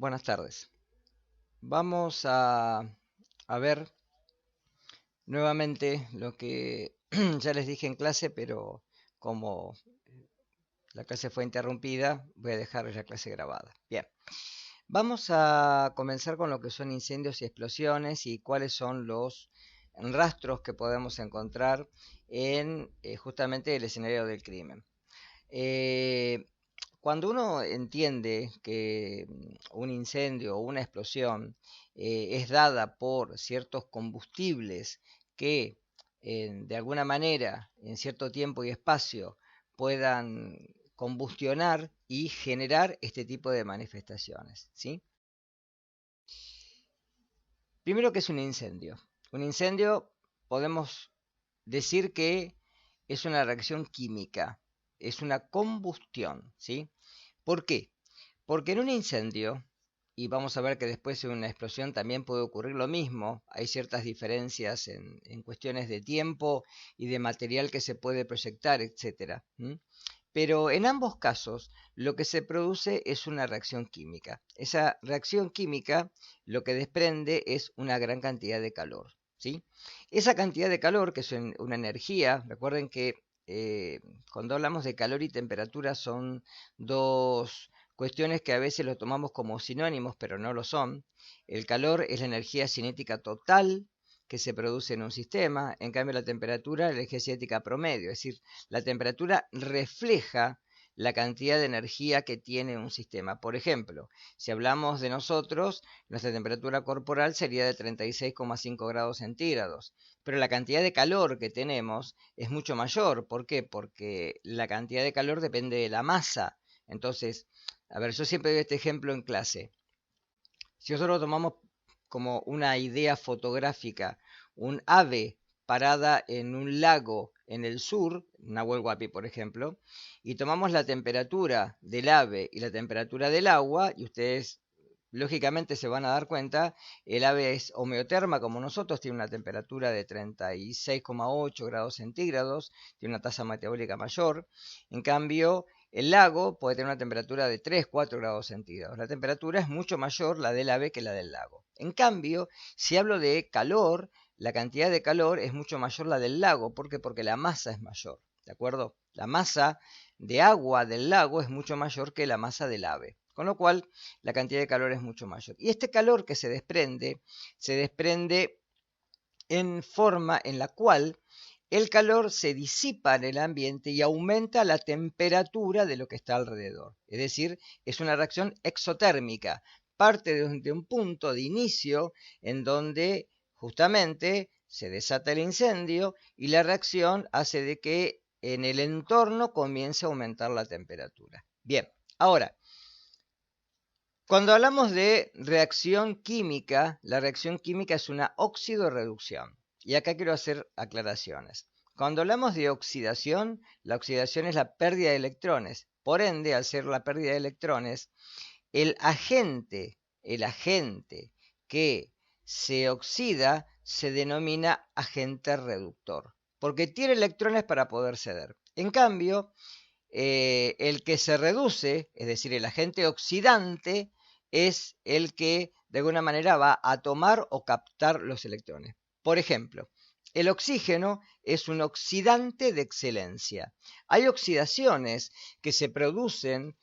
Buenas tardes. Vamos a ver nuevamente lo que ya les dije en clase, pero como la clase fue interrumpida, voy a dejar la clase grabada. Bien, vamos a comenzar con lo que son incendios y explosiones y cuáles son los rastros que podemos encontrar en justamente el escenario del crimen. Eh, Cuando uno entiende que un incendio o una explosión es dada por ciertos combustibles que de alguna manera en cierto tiempo y espacio puedan combustionar y generar este tipo de manifestaciones, ¿sí? Primero, ¿qué es un incendio? Un incendio podemos decir que es una reacción química, es una combustión, ¿sí? ¿Por qué? Porque en un incendio, y vamos a ver que después en una explosión también puede ocurrir lo mismo, hay ciertas diferencias en cuestiones de tiempo y de material que se puede proyectar, etcétera. Pero en ambos casos lo que se produce es una reacción química. Esa reacción química lo que desprende es una gran cantidad de calor, ¿sí? Esa cantidad de calor, que es una energía, recuerden que cuando hablamos de calor y temperatura son dos cuestiones que a veces lo tomamos como sinónimos, pero no lo son. El calor es la energía cinética total que se produce en un sistema, en cambio la temperatura es la energía cinética promedio, es decir, la temperatura refleja la cantidad de energía que tiene un sistema. Por ejemplo, si hablamos de nosotros, nuestra temperatura corporal sería de 36,5 grados centígrados, pero la cantidad de calor que tenemos es mucho mayor. ¿Por qué? Porque la cantidad de calor depende de la masa. Entonces, a ver, yo siempre doy este ejemplo en clase. Si nosotros tomamos como una idea fotográfica un ave parada en un lago en el sur, Nahuel Huapi por ejemplo, y tomamos la temperatura del ave y la temperatura del agua, y ustedes lógicamente se van a dar cuenta, el ave es homeoterma como nosotros, tiene una temperatura de 36,8 grados centígrados, tiene una tasa metabólica mayor, en cambio el lago puede tener una temperatura de 3, 4 grados centígrados. La temperatura es mucho mayor la del ave que la del lago. En cambio, si hablo de calor, la cantidad de calor es mucho mayor la del lago. ¿Por qué? Porque la masa es mayor. ¿De acuerdo? La masa de agua del lago es mucho mayor que la masa del ave. Con lo cual, la cantidad de calor es mucho mayor. Y este calor que se desprende en forma en la cual el calor se disipa en el ambiente y aumenta la temperatura de lo que está alrededor. Es decir, es una reacción exotérmica. Parte de un punto de inicio en donde justamente se desata el incendio y la reacción hace de que en el entorno comience a aumentar la temperatura. Bien, ahora, cuando hablamos de reacción química, la reacción química es una oxidorreducción. Y acá quiero hacer aclaraciones. Cuando hablamos de oxidación, la oxidación es la pérdida de electrones. Por ende, al ser la pérdida de electrones, el agente que se oxida se denomina agente reductor, porque tiene electrones para poder ceder. En cambio, el que se reduce, es decir, el agente oxidante, es el que de alguna manera va a tomar o captar los electrones. Por ejemplo, el oxígeno es un oxidante de excelencia. Hay oxidaciones que se producen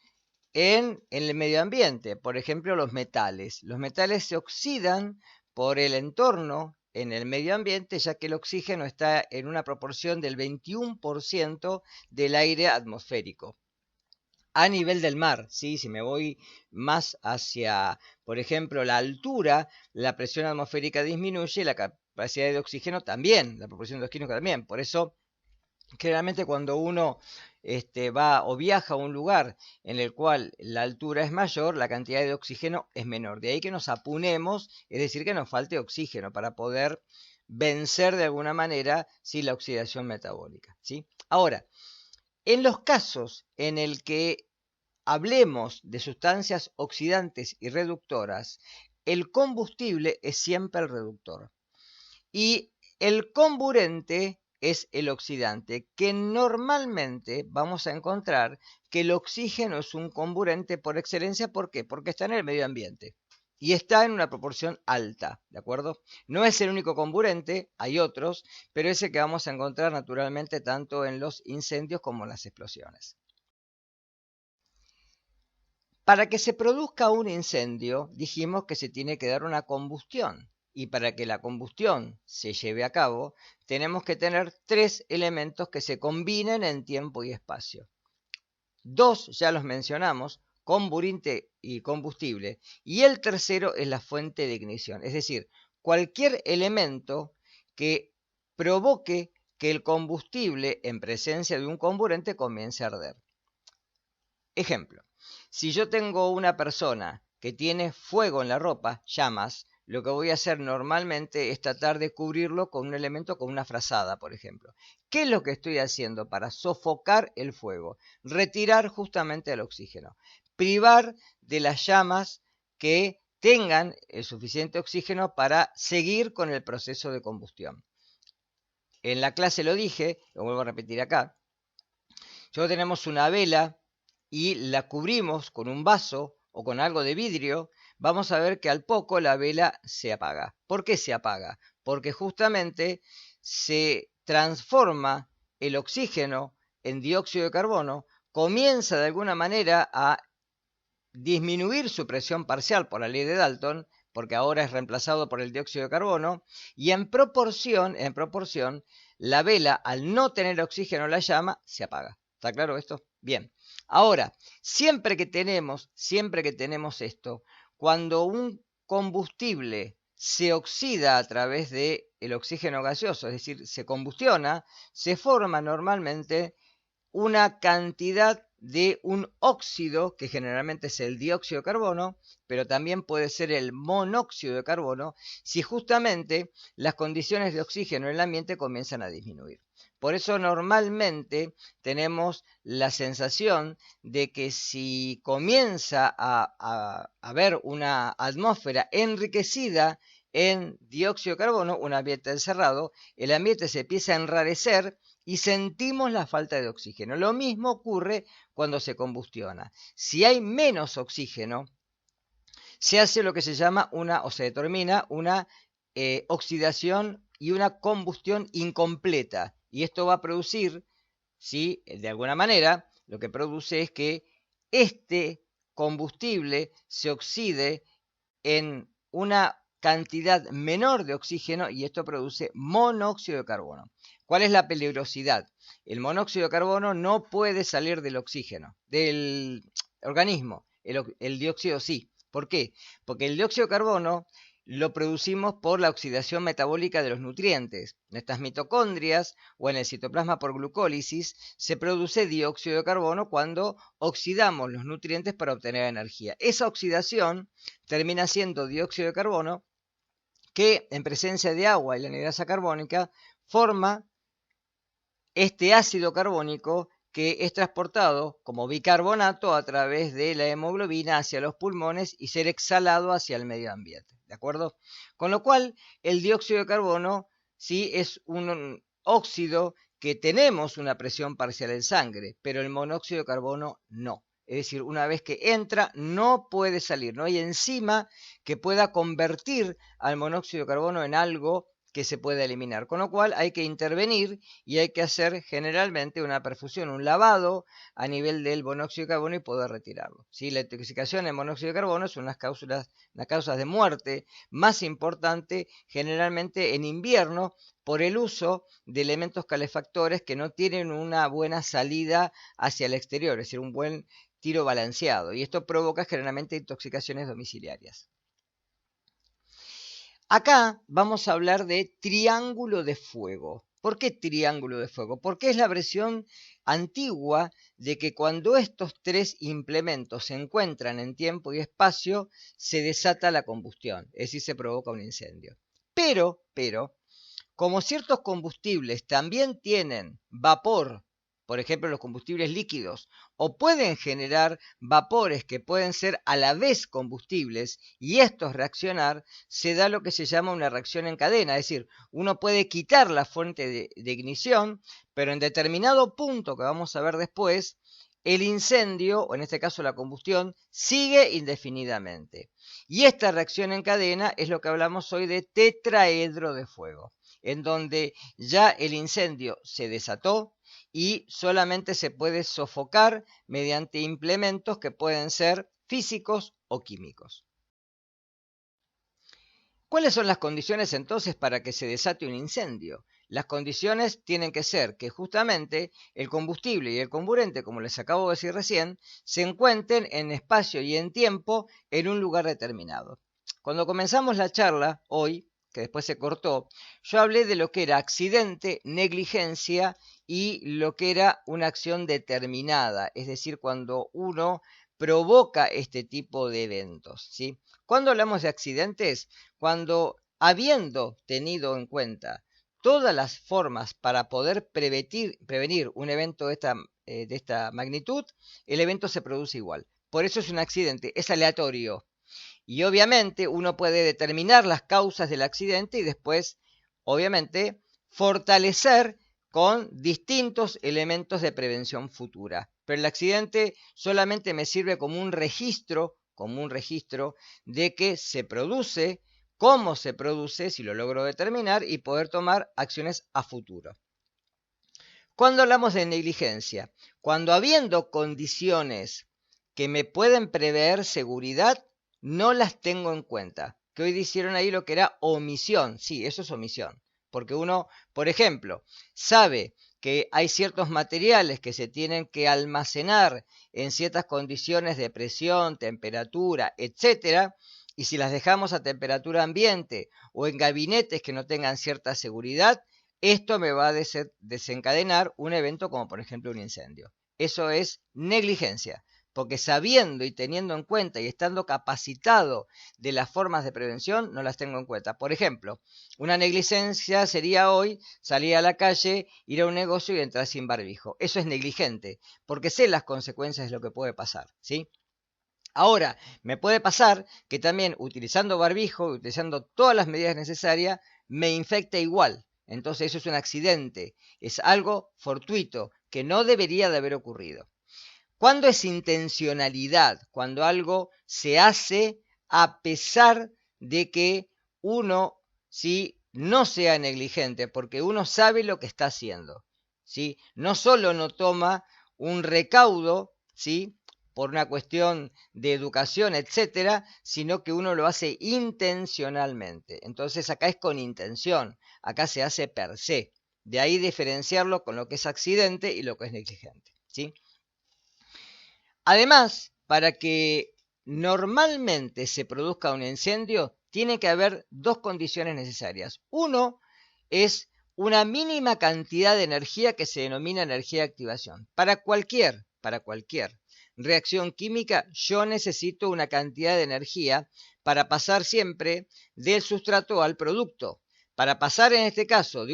en el medio ambiente, por ejemplo, los metales. Los metales se oxidan por el entorno en el medio ambiente, ya que el oxígeno está en una proporción del 21% del aire atmosférico. A nivel del mar, ¿sí? Si me voy más hacia, por ejemplo, la altura, la presión atmosférica disminuye, la capacidad de oxígeno también, la proporción de oxígeno también. Por eso generalmente cuando uno va o viaja a un lugar en el cual la altura es mayor, la cantidad de oxígeno es menor. De ahí que nos apunemos, es decir, que nos falte oxígeno para poder vencer de alguna manera la oxidación metabólica, ¿sí? Ahora, en los casos en el que hablemos de sustancias oxidantes y reductoras, el combustible es siempre el reductor. Y el comburente es el oxidante, que normalmente vamos a encontrar que el oxígeno es un comburente por excelencia. ¿Por qué? Porque está en el medio ambiente y está en una proporción alta, ¿de acuerdo? No es el único comburente, hay otros, pero ese que vamos a encontrar naturalmente tanto en los incendios como en las explosiones. Para que se produzca un incendio, dijimos que se tiene que dar una combustión. Y para que la combustión se lleve a cabo, tenemos que tener tres elementos que se combinen en tiempo y espacio. Dos ya los mencionamos, comburente y combustible. Y el tercero es la fuente de ignición. Es decir, cualquier elemento que provoque que el combustible en presencia de un comburente comience a arder. Ejemplo, si yo tengo una persona que tiene fuego en la ropa, llamas, lo que voy a hacer normalmente es tratar de cubrirlo con un elemento, con una frazada, por ejemplo. ¿Qué es lo que estoy haciendo para sofocar el fuego? Retirar justamente el oxígeno, privar de las llamas que tengan el suficiente oxígeno para seguir con el proceso de combustión. En la clase lo dije, lo vuelvo a repetir acá. Luego tenemos una vela y la cubrimos con un vaso o con algo de vidrio, vamos a ver que al poco la vela se apaga. ¿Por qué se apaga? Porque justamente se transforma el oxígeno en dióxido de carbono, comienza de alguna manera a disminuir su presión parcial por la ley de Dalton, porque ahora es reemplazado por el dióxido de carbono, y en proporción, la vela, al no tener oxígeno en la llama, se apaga. ¿Está claro esto? Bien. Ahora, siempre que tenemos esto, cuando un combustible se oxida a través del oxígeno gaseoso, es decir, se combustiona, se forma normalmente una cantidad de un óxido, que generalmente es el dióxido de carbono, pero también puede ser el monóxido de carbono, si justamente las condiciones de oxígeno en el ambiente comienzan a disminuir. Por eso normalmente tenemos la sensación de que si comienza a haber una atmósfera enriquecida en dióxido de carbono, un ambiente encerrado, el ambiente se empieza a enrarecer y sentimos la falta de oxígeno. Lo mismo ocurre cuando se combustiona. Si hay menos oxígeno, se hace lo que se llama o se determina una oxidación y una combustión incompleta. Y esto va a producir, ¿sí? De alguna manera, lo que produce es que este combustible se oxide en una cantidad menor de oxígeno y esto produce monóxido de carbono. ¿Cuál es la peligrosidad? El monóxido de carbono no puede salir del oxígeno, del organismo. El dióxido sí. ¿Por qué? Porque el dióxido de carbono lo producimos por la oxidación metabólica de los nutrientes. En estas mitocondrias o en el citoplasma por glucólisis se produce dióxido de carbono cuando oxidamos los nutrientes para obtener energía. Esa oxidación termina siendo dióxido de carbono que en presencia de agua y la anhidrasa carbónica forma este ácido carbónico que es transportado como bicarbonato a través de la hemoglobina hacia los pulmones y ser exhalado hacia el medio ambiente. ¿De acuerdo? Con lo cual, el dióxido de carbono sí es un óxido que tenemos una presión parcial en sangre, pero el monóxido de carbono no. Es decir, una vez que entra, no puede salir. No hay enzima que pueda convertir al monóxido de carbono en algo que se puede eliminar. Con lo cual hay que intervenir y hay que hacer generalmente una perfusión, un lavado a nivel del monóxido de carbono y poder retirarlo. ¿Sí? La intoxicación en monóxido de carbono es una de las causas de muerte más importante generalmente en invierno por el uso de elementos calefactores que no tienen una buena salida hacia el exterior, es decir, un buen tiro balanceado. Y esto provoca generalmente intoxicaciones domiciliarias. Acá vamos a hablar de triángulo de fuego. ¿Por qué triángulo de fuego? Porque es la versión antigua de que cuando estos tres implementos se encuentran en tiempo y espacio, se desata la combustión, es decir, se provoca un incendio. Pero, como ciertos combustibles también tienen vapor por ejemplo los combustibles líquidos, o pueden generar vapores que pueden ser a la vez combustibles y estos reaccionar, se da lo que se llama una reacción en cadena, es decir, uno puede quitar la fuente de ignición, pero en determinado punto que vamos a ver después, el incendio, o en este caso la combustión, sigue indefinidamente. Y esta reacción en cadena es lo que hablamos hoy de tetraedro de fuego, en donde ya el incendio se desató y solamente se puede sofocar mediante implementos que pueden ser físicos o químicos. ¿Cuáles son las condiciones entonces para que se desate un incendio? Las condiciones tienen que ser que justamente el combustible y el comburente, como les acabo de decir recién, se encuentren en espacio y en tiempo en un lugar determinado. Cuando comenzamos la charla hoy, que después se cortó, yo hablé de lo que era accidente, negligencia y lo que era una acción determinada, es decir, cuando uno provoca este tipo de eventos, ¿sí? Cuando hablamos de accidentes, cuando habiendo tenido en cuenta todas las formas para poder prevenir un evento de esta magnitud, el evento se produce igual. Por eso es un accidente, es aleatorio. Y obviamente uno puede determinar las causas del accidente y después, obviamente, fortalecer con distintos elementos de prevención futura. Pero el accidente solamente me sirve como un registro de que se produce, cómo se produce, si lo logro determinar, y poder tomar acciones a futuro. Cuando hablamos de negligencia, cuando habiendo condiciones que me pueden prever seguridad, no las tengo en cuenta. Que hoy hicieron ahí lo que era omisión. Sí, eso es omisión. Porque uno, por ejemplo, sabe que hay ciertos materiales que se tienen que almacenar en ciertas condiciones de presión, temperatura, etcétera, y si las dejamos a temperatura ambiente o en gabinetes que no tengan cierta seguridad, esto me va a desencadenar un evento como por ejemplo un incendio. Eso es negligencia, porque sabiendo y teniendo en cuenta y estando capacitado de las formas de prevención, no las tengo en cuenta. Por ejemplo, una negligencia sería hoy salir a la calle, ir a un negocio y entrar sin barbijo. Eso es negligente, porque sé las consecuencias de lo que puede pasar, ¿sí? Ahora, me puede pasar que también utilizando barbijo, utilizando todas las medidas necesarias, me infecte igual. Entonces eso es un accidente, es algo fortuito que no debería de haber ocurrido. ¿Cuándo es intencionalidad? Cuando algo se hace a pesar de que uno sí no sea negligente, porque uno sabe lo que está haciendo, ¿sí? No solo no toma un recaudo, ¿sí?, por una cuestión de educación, etcétera, sino que uno lo hace intencionalmente. Entonces acá es con intención, acá se hace per se. De ahí diferenciarlo con lo que es accidente y lo que es negligente, ¿sí? Además, para que normalmente se produzca un incendio, tiene que haber dos condiciones necesarias. Uno es una mínima cantidad de energía que se denomina energía de activación. Para cualquier reacción química, yo necesito una cantidad de energía para pasar siempre del sustrato al producto. Para pasar en este caso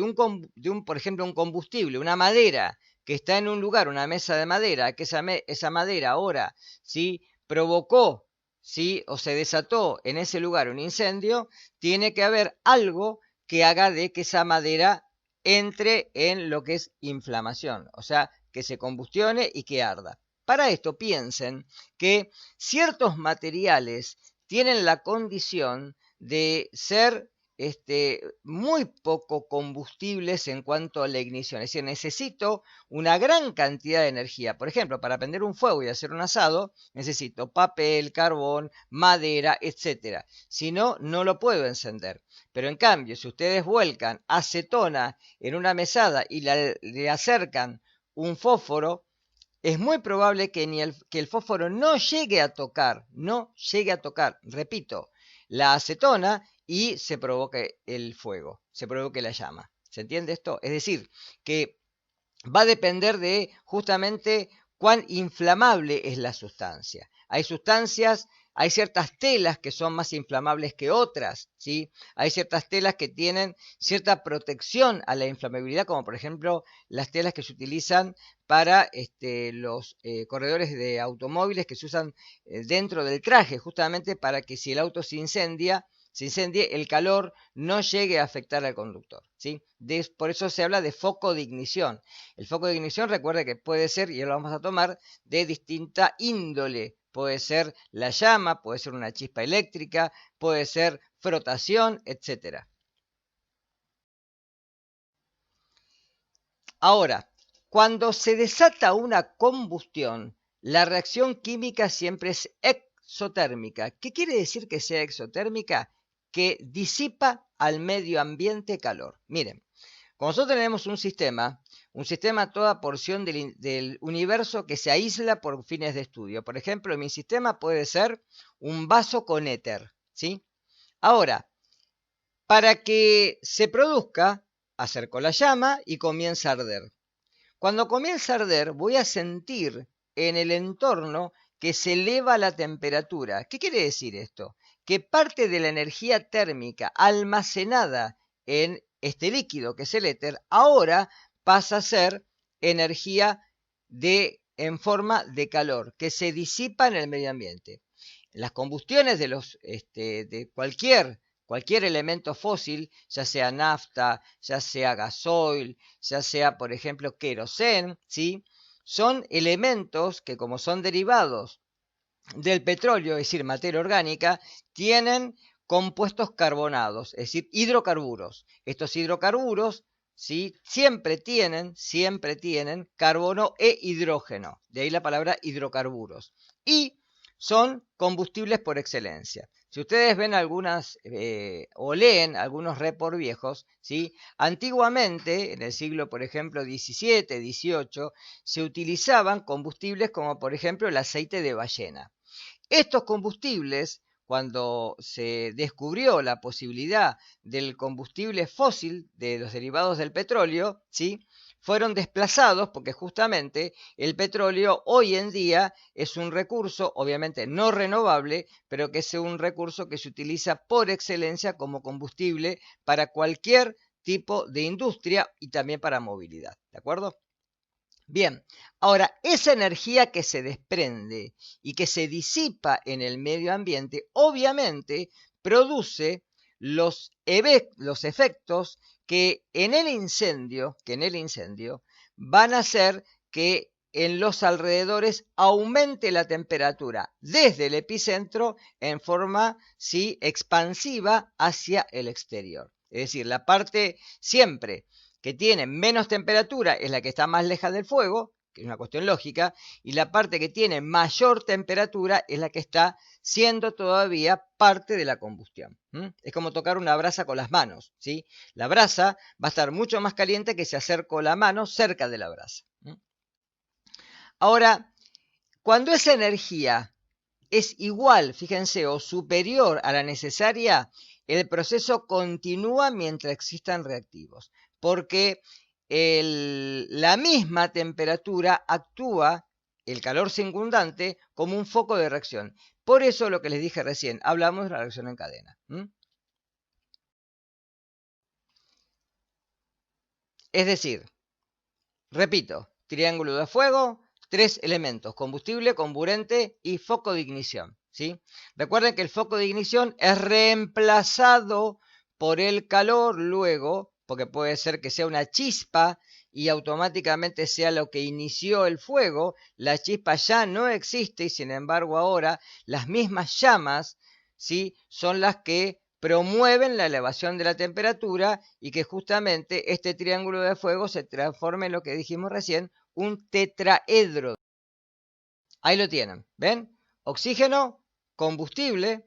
por ejemplo, un combustible, una madera, que está en un lugar, una mesa de madera, que esa madera ahora, ¿sí?, provocó, ¿sí?, o se desató en ese lugar un incendio, tiene que haber algo que haga de que esa madera entre en lo que es inflamación, o sea, que se combustione y que arda. Para esto piensen que ciertos materiales tienen la condición de ser muy poco combustibles en cuanto a la ignición. Es decir, necesito una gran cantidad de energía. Por ejemplo, para prender un fuego y hacer un asado, necesito papel, carbón, madera, etcétera. Si no, no lo puedo encender. Pero en cambio, si ustedes vuelcan acetona en una mesada y le acercan un fósforo, es muy probable que el fósforo no llegue a tocar, repito, la acetona y se provoque el fuego, se provoque la llama. ¿Se entiende esto? Es decir, que va a depender de justamente cuán inflamable es la sustancia. Hay sustancias, hay ciertas telas que son más inflamables que otras, ¿sí? Hay ciertas telas que tienen cierta protección a la inflamabilidad, como por ejemplo las telas que se utilizan para los corredores de automóviles que se usan dentro del traje, justamente para que si el auto se incendie, el calor no llegue a afectar al conductor, ¿sí? Por eso se habla de foco de ignición. El foco de ignición, recuerde que puede ser, y ahora lo vamos a tomar, de distinta índole. Puede ser la llama, puede ser una chispa eléctrica, puede ser frotación, etc. Ahora, cuando se desata una combustión, la reacción química siempre es exotérmica. ¿Qué quiere decir que sea exotérmica? Que disipa al medio ambiente calor. Miren, como nosotros tenemos un sistema a toda porción del universo que se aísla por fines de estudio. Por ejemplo, mi sistema puede ser un vaso con éter, ¿sí? Ahora, para que se produzca, acerco la llama y comienza a arder. Cuando comienza a arder, voy a sentir en el entorno que se eleva la temperatura. ¿Qué quiere decir esto? Que parte de la energía térmica almacenada en este líquido, que es el éter, ahora pasa a ser energía en forma de calor, que se disipa en el medio ambiente. Las combustiones de cualquier elemento fósil, ya sea nafta, ya sea gasoil, ya sea, por ejemplo, querosén, ¿sí? Son elementos que, como son derivados del petróleo, es decir, materia orgánica, tienen compuestos carbonados, es decir, hidrocarburos. Estos hidrocarburos, ¿sí? siempre tienen carbono e hidrógeno, de ahí la palabra hidrocarburos. Y son combustibles por excelencia. Si ustedes ven o leen algunos reports viejos, ¿sí? Antiguamente, en el siglo, por ejemplo, XVII, XVIII, se utilizaban combustibles como, por ejemplo, el aceite de ballena. Estos combustibles, cuando se descubrió la posibilidad del combustible fósil, de los derivados del petróleo, ¿sí? fueron desplazados porque justamente el petróleo hoy en día es un recurso, obviamente no renovable, pero que es un recurso que se utiliza por excelencia como combustible para cualquier tipo de industria y también para movilidad. ¿De acuerdo? Bien, ahora esa energía que se desprende y que se disipa en el medio ambiente, obviamente produce los efectos que en el incendio van a hacer que en los alrededores aumente la temperatura desde el epicentro en forma expansiva hacia el exterior. Es decir, la parte siempre que tiene menos temperatura es la que está más lejos del fuego, que es una cuestión lógica, y la parte que tiene mayor temperatura es la que está siendo todavía parte de la combustión. Es como tocar una brasa con las manos, ¿sí? La brasa va a estar mucho más caliente que si acerco la mano cerca de la brasa. Ahora, cuando esa energía es igual, fíjense, o superior a la necesaria, el proceso continúa mientras existan reactivos, porque la misma temperatura actúa, el calor circundante, como un foco de reacción. Por eso lo que les dije recién, hablamos de la reacción en cadena. Es decir, repito, triángulo de fuego, 3 elementos: combustible, comburente y foco de ignición. ¿Sí? Recuerden que el foco de ignición es reemplazado por el calor luego, porque puede ser que sea una chispa y automáticamente sea lo que inició el fuego. La chispa ya no existe y sin embargo ahora las mismas llamas, ¿sí? son las que promueven la elevación de la temperatura y que justamente este triángulo de fuego se transforme en lo que dijimos recién, un tetraedro. Ahí lo tienen, ¿ven? Oxígeno, combustible,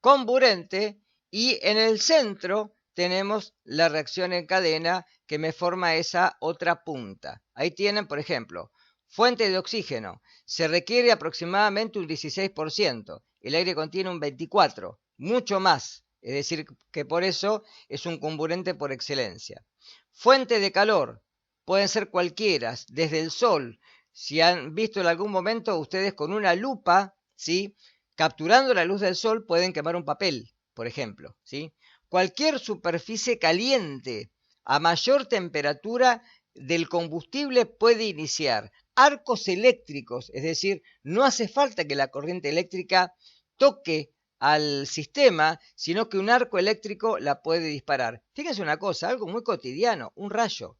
comburente y en el centro tenemos la reacción en cadena que me forma esa otra punta. Ahí tienen, por ejemplo, fuente de oxígeno. Se requiere aproximadamente un 16%. El aire contiene un 24%, mucho más. Es decir, que por eso es un comburente por excelencia. Fuente de calor. Pueden ser cualquiera, desde el sol. si han visto en algún momento ustedes con una lupa, ¿sí? Capturando la luz del sol pueden quemar un papel, por ejemplo, ¿sí? Cualquier superficie caliente a mayor temperatura del combustible puede iniciar arcos eléctricos, es decir, no hace falta que la corriente eléctrica toque al sistema, sino que un arco eléctrico la puede disparar. Fíjense una cosa, algo muy cotidiano, un rayo.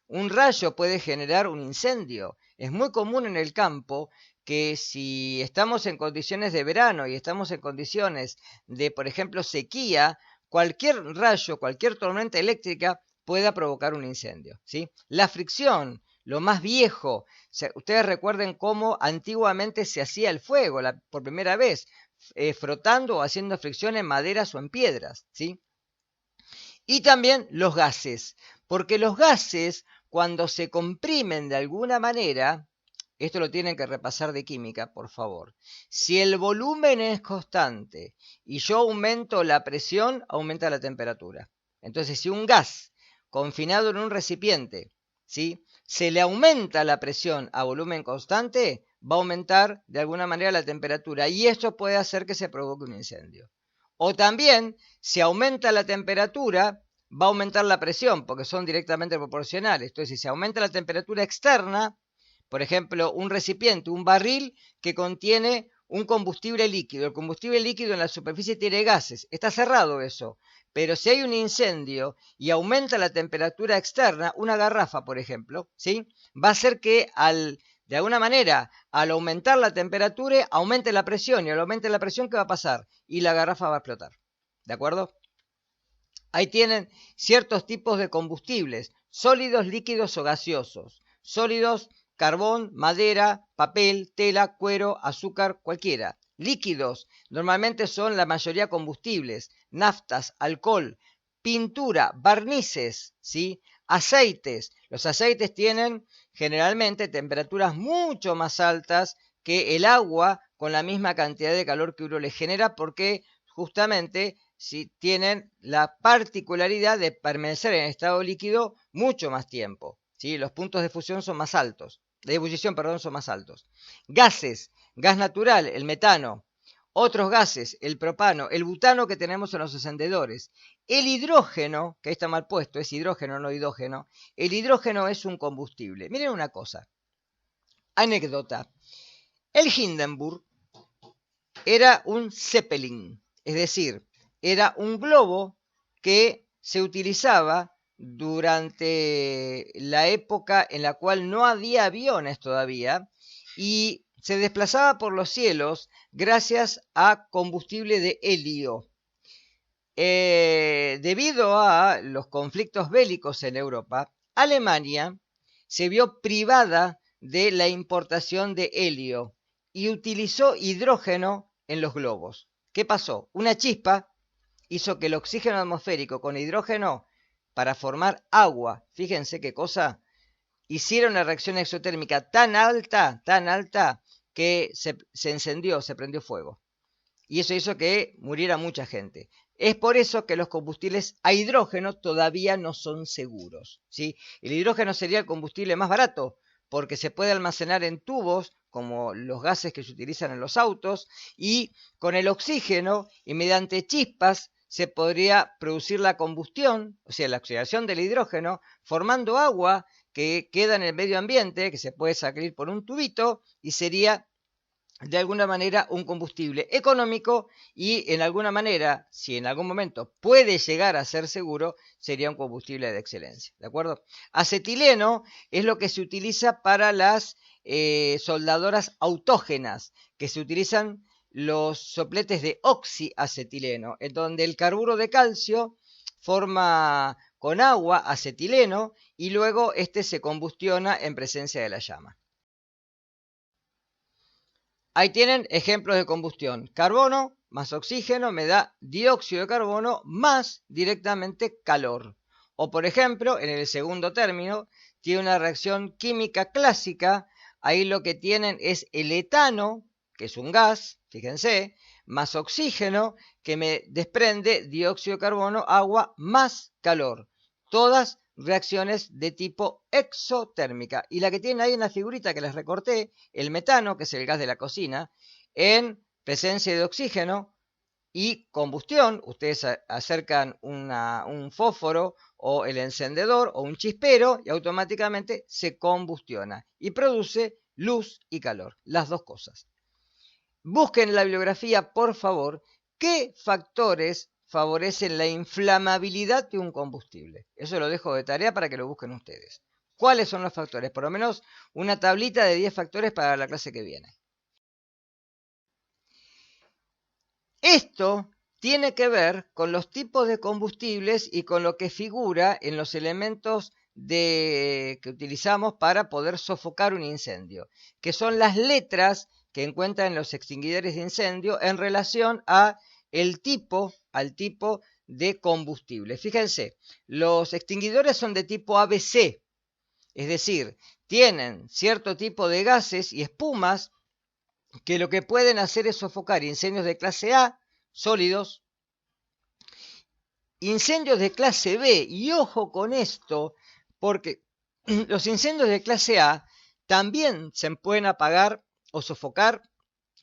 Un rayo puede generar un incendio. Es muy común en el campo que si estamos en condiciones de verano y estamos en condiciones de, por ejemplo, sequía, cualquier rayo, cualquier tormenta eléctrica pueda provocar un incendio, ¿sí? La fricción, lo más viejo, ustedes recuerden cómo antiguamente se hacía el fuego por primera vez, frotando o haciendo fricción en maderas o en piedras, ¿sí? Y también los gases, porque los gases cuando se comprimen de alguna manera, esto lo tienen que repasar de química, por favor. Si el volumen es constante y yo aumento la presión, aumenta la temperatura. Entonces, si un gas confinado en un recipiente, ¿sí?, se le aumenta la presión a volumen constante, va a aumentar de alguna manera la temperatura y esto puede hacer que se provoque un incendio. O también, si aumenta la temperatura, va a aumentar la presión, porque son directamente proporcionales. Entonces, si se aumenta la temperatura externa, por ejemplo, un recipiente, un barril que contiene un combustible líquido. El combustible líquido en la superficie tiene gases. Está cerrado eso. Pero si hay un incendio y aumenta la temperatura externa, una garrafa, por ejemplo, ¿sí?, va a hacer que de alguna manera, al aumentar la temperatura, aumente la presión. Y al aumentar la presión, ¿qué va a pasar? Y la garrafa va a explotar. ¿De acuerdo? Ahí tienen ciertos tipos de combustibles, sólidos, líquidos o gaseosos. Sólidos, carbón, madera, papel, tela, cuero, azúcar, cualquiera. Líquidos, normalmente son la mayoría combustibles, naftas, alcohol, pintura, barnices, ¿sí?, aceites. Los aceites tienen generalmente temperaturas mucho más altas que el agua con la misma cantidad de calor que uno le genera porque justamente si tienen la particularidad de permanecer en estado líquido mucho más tiempo, ¿sí? Los puntos de fusión son más altos, de ebullición, perdón, son más altos. Gases, gas natural, el metano. Otros gases, el propano, el butano que tenemos en los encendedores. El hidrógeno, que ahí está mal puesto, es hidrógeno, no hidrógeno. El hidrógeno es un combustible. Miren una cosa, anécdota. El Hindenburg era un Zeppelin, es decir, era un globo que se utilizaba durante la época en la cual no había aviones todavía y se desplazaba por los cielos gracias a combustible de helio. Debido a los conflictos bélicos en Europa, Alemania se vio privada de la importación de helio y utilizó hidrógeno en los globos. ¿Qué pasó? Una chispa hizo que el oxígeno atmosférico con hidrógeno para formar agua, fíjense qué cosa, hiciera una reacción exotérmica tan alta, que se encendió, se prendió fuego. Y eso hizo que muriera mucha gente. Es por eso que los combustibles a hidrógeno todavía no son seguros, ¿sí? El hidrógeno sería el combustible más barato porque se puede almacenar en tubos, como los gases que se utilizan en los autos, y con el oxígeno y mediante chispas se podría producir la combustión, o sea, la oxidación del hidrógeno, formando agua que queda en el medio ambiente, que se puede sacar por un tubito y sería de alguna manera un combustible económico y en alguna manera, si en algún momento puede llegar a ser seguro, sería un combustible de excelencia, ¿de acuerdo? Acetileno es lo que se utiliza para las soldadoras autógenas, que se utilizan los sopletes de oxiacetileno, en donde el carburo de calcio forma con agua acetileno y luego este se combustiona en presencia de la llama. Ahí tienen ejemplos de combustión. Carbono más oxígeno me da dióxido de carbono más directamente calor. O por ejemplo, en el segundo término, tiene una reacción química clásica. Ahí lo que tienen es el etano, que es un gas, fíjense, más oxígeno, que me desprende dióxido de carbono, agua, más calor. Todas reacciones de tipo exotérmica. Y la que tienen ahí en la figurita que les recorté, el metano, que es el gas de la cocina, en presencia de oxígeno y combustión, ustedes acercan un fósforo o el encendedor o un chispero y automáticamente se combustiona y produce luz y calor, las dos cosas. Busquen en la bibliografía, por favor, qué factores favorecen la inflamabilidad de un combustible. Eso lo dejo de tarea para que lo busquen ustedes. ¿Cuáles son los factores? Por lo menos una tablita de 10 factores para la clase que viene. Esto tiene que ver con los tipos de combustibles y con lo que figura en los elementos que utilizamos para poder sofocar un incendio, que son las letras que encuentran en los extinguidores de incendio en relación al tipo de combustible. Fíjense, los extinguidores son de tipo ABC, es decir, tienen cierto tipo de gases y espumas que lo que pueden hacer es sofocar incendios de clase A, sólidos, incendios de clase B, y ojo con esto, porque los incendios de clase A también se pueden apagar o sofocar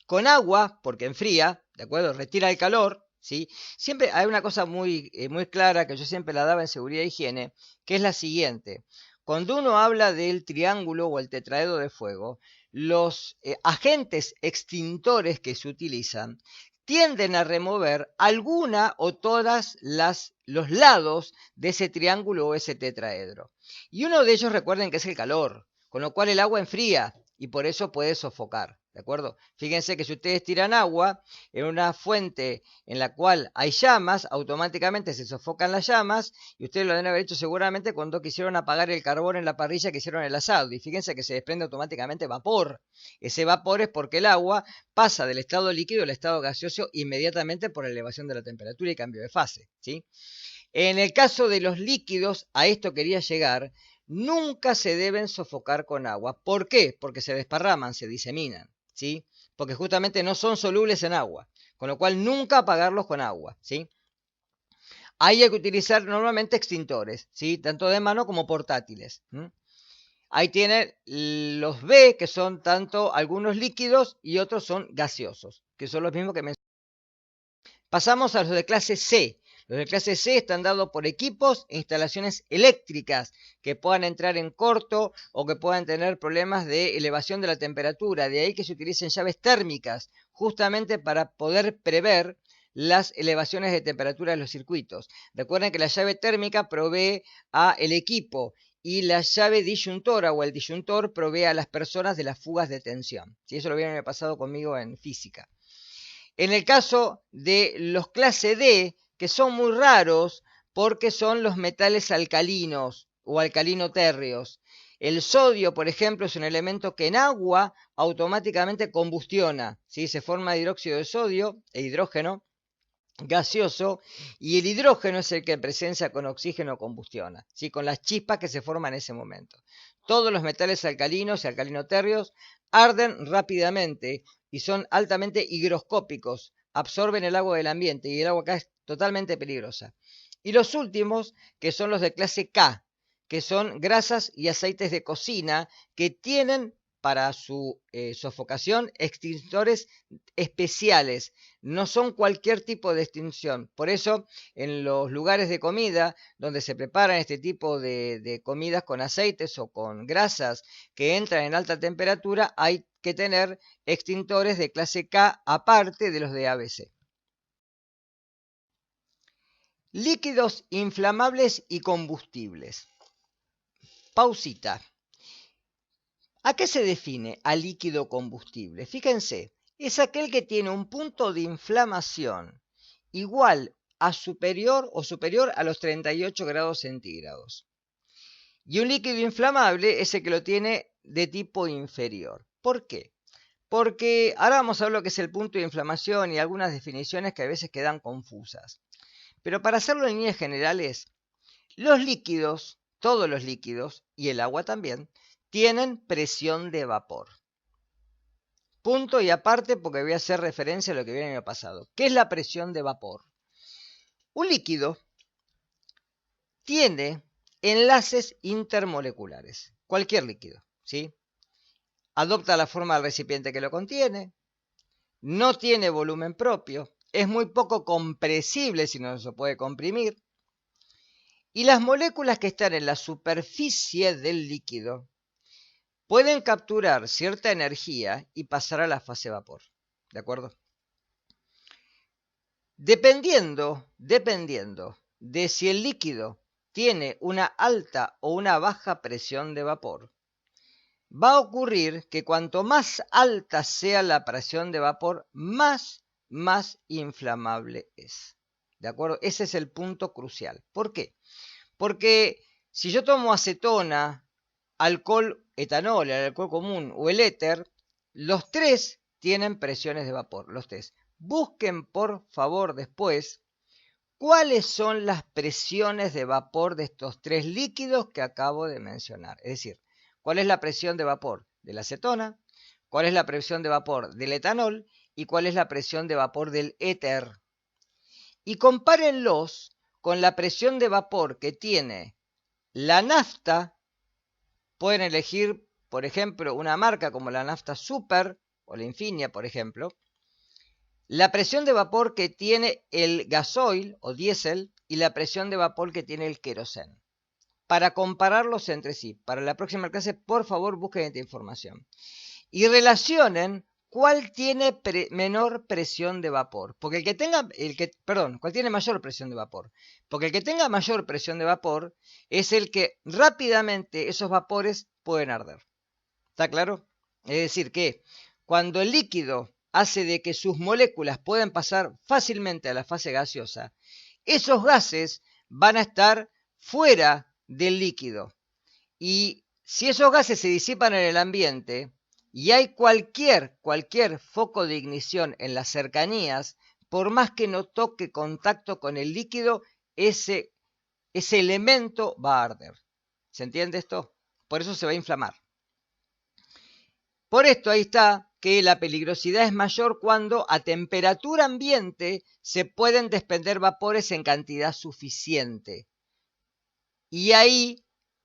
con agua, porque enfría, ¿de acuerdo? Retira el calor, ¿sí? Siempre hay una cosa muy clara que yo siempre la daba en seguridad e higiene, que es la siguiente. Cuando uno habla del triángulo o el tetraedro de fuego, los agentes extintores que se utilizan tienden a remover alguna o todas los lados de ese triángulo o ese tetraedro. Y uno de ellos, recuerden que es el calor, con lo cual el agua enfría y por eso puede sofocar. ¿De acuerdo? Fíjense que si ustedes tiran agua en una fuente en la cual hay llamas, automáticamente se sofocan las llamas y ustedes lo deben haber hecho seguramente cuando quisieron apagar el carbón en la parrilla que hicieron el asado. Y fíjense que se desprende automáticamente vapor. Ese vapor es porque el agua pasa del estado líquido al estado gaseoso inmediatamente por elevación de la temperatura y cambio de fase, ¿sí? En el caso de los líquidos, a esto quería llegar, nunca se deben sofocar con agua. ¿Por qué? Porque se desparraman, se diseminan, ¿sí? Porque justamente no son solubles en agua, con lo cual nunca apagarlos con agua, ¿sí? Ahí hay que utilizar normalmente extintores, ¿sí? Tanto de mano como portátiles. Ahí tienen los B, que son tanto algunos líquidos y otros son gaseosos, que son los mismos que mencioné. Pasamos a los de clase C. Los de clase C están dados por equipos e instalaciones eléctricas que puedan entrar en corto o que puedan tener problemas de elevación de la temperatura. De ahí que se utilicen llaves térmicas, justamente para poder prever las elevaciones de temperatura de los circuitos. Recuerden que la llave térmica provee al equipo y la llave disyuntora o el disyuntor provee a las personas de las fugas de tensión. Si eso lo vieron en el pasado conmigo en física. En el caso de los clase D, que son muy raros porque son los metales alcalinos o alcalino-térreos. El sodio, por ejemplo, es un elemento que en agua automáticamente combustiona, ¿sí? Se forma hidróxido de sodio e hidrógeno gaseoso y el hidrógeno es el que en presencia con oxígeno combustiona, ¿sí? Con las chispas que se forman en ese momento. Todos los metales alcalinos y alcalinotérreos arden rápidamente y son altamente higroscópicos, absorben el agua del ambiente y el agua acá es totalmente peligrosa. Y los últimos, que son los de clase K, que son grasas y aceites de cocina que tienen para su sofocación extintores especiales, no son cualquier tipo de extinción. Por eso, en los lugares de comida donde se preparan este tipo de comidas con aceites o con grasas que entran en alta temperatura, hay que tener extintores de clase K aparte de los de ABC. Líquidos inflamables y combustibles. Pausita. ¿A qué se define a líquido combustible? Fíjense, es aquel que tiene un punto de inflamación igual a superior a los 38 grados centígrados. Y un líquido inflamable es el que lo tiene de tipo inferior. ¿Por qué? Porque ahora vamos a ver lo que es el punto de inflamación y algunas definiciones que a veces quedan confusas. Pero para hacerlo en líneas generales, los líquidos, todos los líquidos, y el agua también, tienen presión de vapor. Punto y aparte porque voy a hacer referencia a lo que viene en el pasado. ¿Qué es la presión de vapor? Un líquido tiene enlaces intermoleculares. Cualquier líquido, ¿sí? Adopta la forma del recipiente que lo contiene, no tiene volumen propio, es muy poco compresible si no se puede comprimir, y las moléculas que están en la superficie del líquido pueden capturar cierta energía y pasar a la fase vapor. ¿De acuerdo? Dependiendo de si el líquido tiene una alta o una baja presión de vapor, va a ocurrir que cuanto más alta sea la presión de vapor, más inflamable es. ¿De acuerdo? Ese es el punto crucial. ¿Por qué? Porque si yo tomo acetona, alcohol, etanol, el alcohol común o el éter, los tres tienen presiones de vapor, los tres. Busquen por favor después cuáles son las presiones de vapor de estos tres líquidos que acabo de mencionar. Es decir, cuál es la presión de vapor de la acetona, cuál es la presión de vapor del etanol y cuál es la presión de vapor del éter. Y compárenlos con la presión de vapor que tiene la nafta. Pueden elegir, por ejemplo, una marca como la nafta Super o la Infinia, por ejemplo. La presión de vapor que tiene el gasoil o diésel y la presión de vapor que tiene el queroseno. Para compararlos entre sí. Para la próxima clase, por favor, busquen esta información. Y relacionen cuál tiene menor presión de vapor. Porque cuál tiene mayor presión de vapor. Porque el que tenga mayor presión de vapor es el que rápidamente esos vapores pueden arder. ¿Está claro? Es decir, que cuando el líquido hace de que sus moléculas puedan pasar fácilmente a la fase gaseosa, esos gases van a estar fuera del líquido. Y si esos gases se disipan en el ambiente y hay cualquier foco de ignición en las cercanías, por más que no toque contacto con el líquido, ese elemento va a arder. ¿Se entiende esto? Por eso se va a inflamar. Por esto ahí está que la peligrosidad es mayor cuando a temperatura ambiente se pueden desprender vapores en cantidad suficiente. Y ahí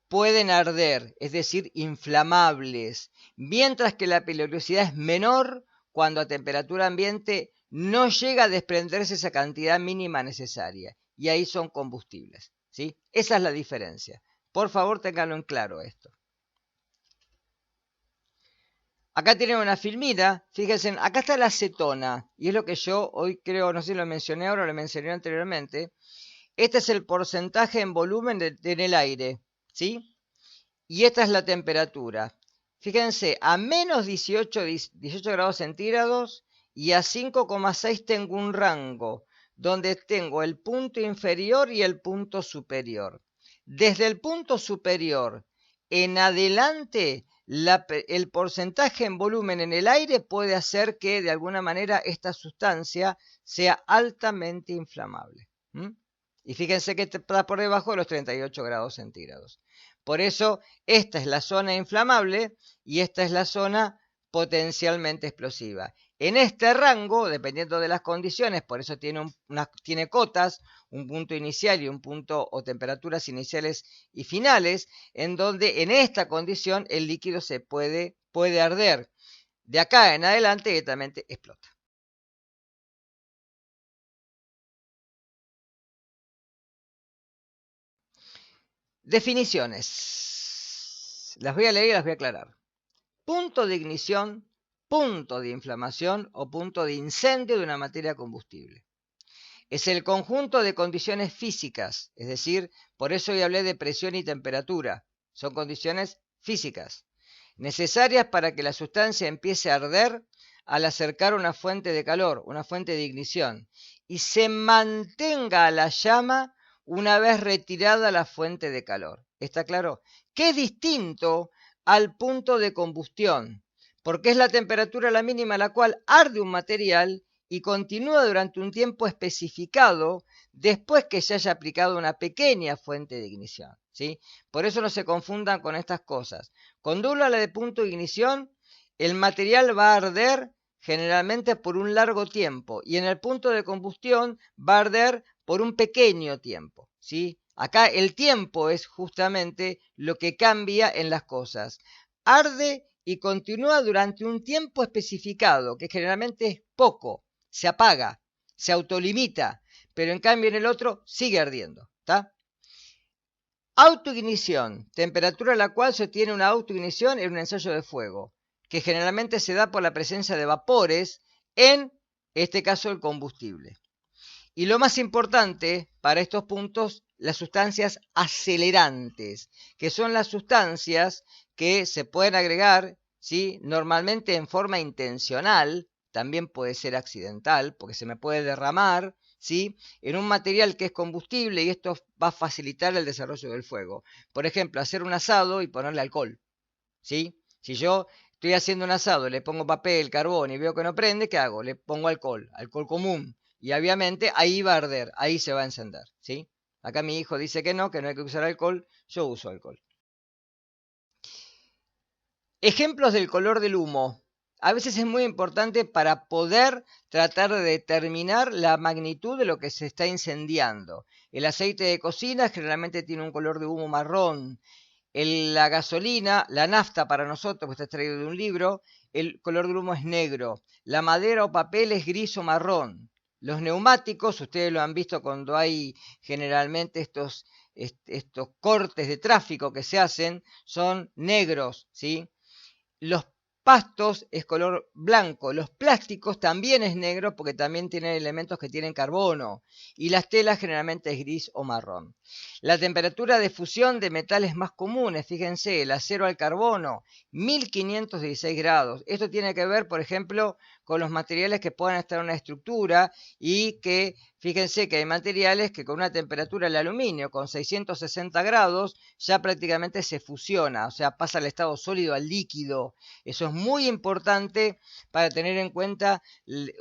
pueden arder, es decir, inflamables, mientras que la peligrosidad es menor cuando a temperatura ambiente no llega a desprenderse esa cantidad mínima necesaria, y ahí son combustibles, ¿sí? Esa es la diferencia. Por favor, ténganlo en claro esto. Acá tienen una filmina, fíjense, acá está la acetona, y es lo que yo hoy creo, no sé si lo mencioné ahora o lo mencioné anteriormente. Este es el porcentaje en volumen en el aire, ¿sí? Y esta es la temperatura. Fíjense, a menos 18 grados centígrados y a 5,6 tengo un rango, donde tengo el punto inferior y el punto superior. Desde el punto superior en adelante, el porcentaje en volumen en el aire puede hacer que de alguna manera esta sustancia sea altamente inflamable. Y fíjense que está por debajo de los 38 grados centígrados. Por eso, esta es la zona inflamable y esta es la zona potencialmente explosiva. En este rango, dependiendo de las condiciones, por eso tiene cotas, un punto inicial y un punto o temperaturas iniciales y finales, en donde en esta condición el líquido se puede arder. De acá en adelante directamente explota. Definiciones. Las voy a leer y las voy a aclarar. Punto de ignición, punto de inflamación o punto de incendio de una materia combustible. Es el conjunto de condiciones físicas, es decir, por eso hoy hablé de presión y temperatura. Son condiciones físicas, necesarias para que la sustancia empiece a arder al acercar una fuente de calor, una fuente de ignición, y se mantenga a la llama una vez retirada la fuente de calor. ¿Está claro? Que es distinto al punto de combustión, porque es la temperatura la mínima a la cual arde un material y continúa durante un tiempo especificado después que se haya aplicado una pequeña fuente de ignición, ¿sí? Por eso no se confundan con estas cosas. Cuando uno habla de punto de ignición, el material va a arder generalmente por un largo tiempo y en el punto de combustión va a arder por un pequeño tiempo, ¿sí? Acá el tiempo es justamente lo que cambia en las cosas. Arde y continúa durante un tiempo especificado, que generalmente es poco, se apaga, se autolimita, pero en cambio en el otro sigue ardiendo. ¿Está? Autoignición, temperatura a la cual se obtiene una autoignición en un ensayo de fuego, que generalmente se da por la presencia de vapores, en este caso el combustible. Y lo más importante para estos puntos, las sustancias acelerantes, que son las sustancias que se pueden agregar, ¿sí? Normalmente en forma intencional, también puede ser accidental, porque se me puede derramar, ¿sí? En un material que es combustible y esto va a facilitar el desarrollo del fuego. Por ejemplo, hacer un asado y ponerle alcohol, ¿sí? Si yo estoy haciendo un asado, le pongo papel, carbón y veo que no prende, ¿qué hago? Le pongo alcohol, alcohol común. Y obviamente ahí va a arder, ahí se va a encender, ¿sí? Acá mi hijo dice que no hay que usar alcohol, yo uso alcohol. Ejemplos del color del humo. A veces es muy importante para poder tratar de determinar la magnitud de lo que se está incendiando. El aceite de cocina generalmente tiene un color de humo marrón. La gasolina, la nafta para nosotros, que está extraído de un libro, el color del humo es negro. La madera o papel es gris o marrón. Los neumáticos, ustedes lo han visto cuando hay generalmente estos cortes de tráfico que se hacen, son negros, ¿sí? Los pastos es color blanco, los plásticos también es negro porque también tienen elementos que tienen carbono y las telas generalmente es gris o marrón. La temperatura de fusión de metales más comunes, fíjense, el acero al carbono, 1516 grados. Esto tiene que ver, por ejemplo, con los materiales que puedan estar en una estructura y que, fíjense que hay materiales que con una temperatura del aluminio, con 660 grados, ya prácticamente se fusiona, o sea, pasa al estado sólido al líquido. Eso es muy importante para tener en cuenta.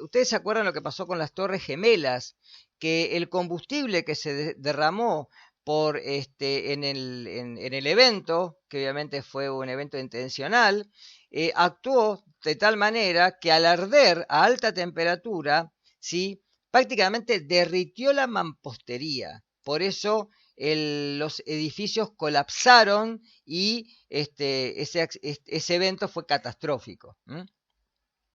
¿Ustedes se acuerdan lo que pasó con las Torres Gemelas? Que el combustible que se derramó en el evento, que obviamente fue un evento intencional, actuó de tal manera que al arder a alta temperatura, ¿sí? Prácticamente derritió la mampostería. Por eso los edificios colapsaron y ese evento fue catastrófico.